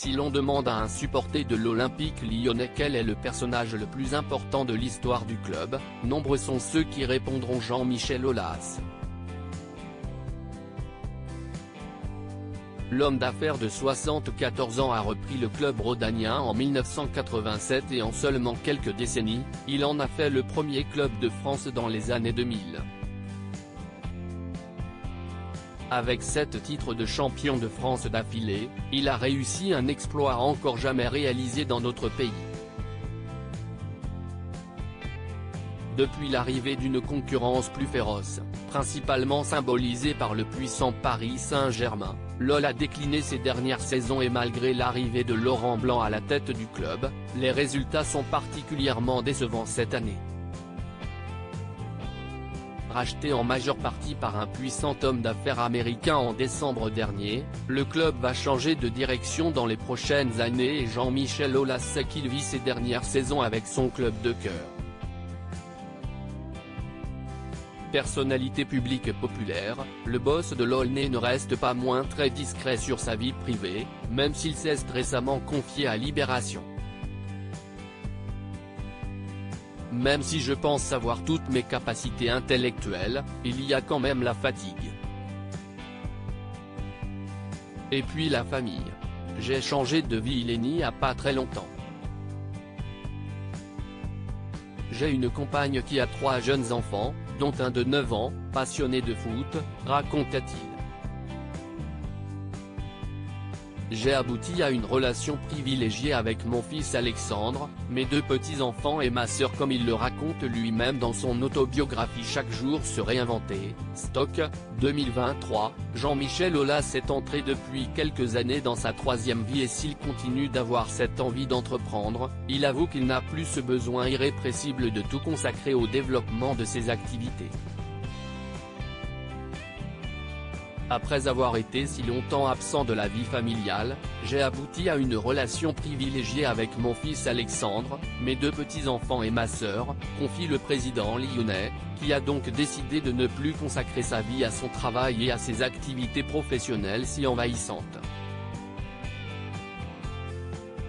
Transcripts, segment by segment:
Si l'on demande à un supporter de l'Olympique lyonnais quel est le personnage le plus important de l'histoire du club, nombreux sont ceux qui répondront Jean-Michel Aulas. L'homme d'affaires de 74 ans a repris le club rhodanien en 1987 et en seulement quelques décennies, il en a fait le premier club de France dans les années 2000. Avec 7 titres de champion de France d'affilée, il a réussi un exploit encore jamais réalisé dans notre pays. Depuis l'arrivée d'une concurrence plus féroce, principalement symbolisée par le puissant Paris Saint-Germain, l'OL a décliné ces dernières saisons et malgré l'arrivée de Laurent Blanc à la tête du club, les résultats sont particulièrement décevants cette année. Racheté en majeure partie par un puissant homme d'affaires américain en décembre dernier, le club va changer de direction dans les prochaines années et Jean-Michel Aulas sait qu'il vit ses dernières saisons avec son club de cœur. Personnalité publique populaire, le boss de l'Aulnais ne reste pas moins très discret sur sa vie privée, même s'il s'est récemment confié à Libération. Même si je pense savoir toutes mes capacités intellectuelles, il y a quand même la fatigue. Et puis la famille. J'ai changé de vie il n'y a pas très longtemps. J'ai une compagne qui a 3 jeunes enfants, dont un de 9 ans, passionné de foot, raconta-t-il. J'ai abouti à une relation privilégiée avec mon fils Alexandre, mes 2 petits-enfants et ma sœur comme il le raconte lui-même dans son autobiographie Chaque jour se réinventer, Stock, 2023, Jean-Michel Aulas est entré depuis quelques années dans sa 3e vie et s'il continue d'avoir cette envie d'entreprendre, il avoue qu'il n'a plus ce besoin irrépressible de tout consacrer au développement de ses activités. Après avoir été si longtemps absent de la vie familiale, j'ai abouti à une relation privilégiée avec mon fils Alexandre, mes 2 petits-enfants et ma sœur, confie le président lyonnais, qui a donc décidé de ne plus consacrer sa vie à son travail et à ses activités professionnelles si envahissantes.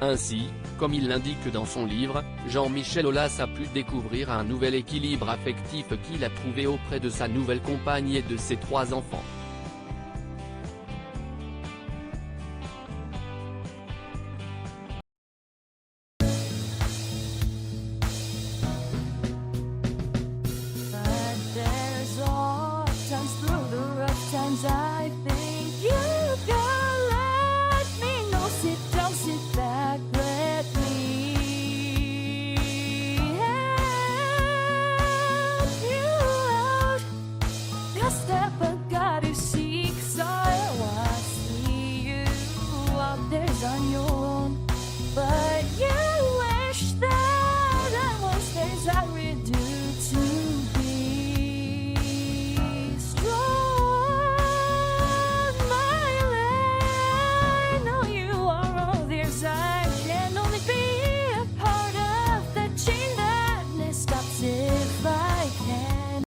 Ainsi, comme il l'indique dans son livre, Jean-Michel Aulas a pu découvrir un nouvel équilibre affectif qu'il a trouvé auprès de sa nouvelle compagne et de ses 3 enfants.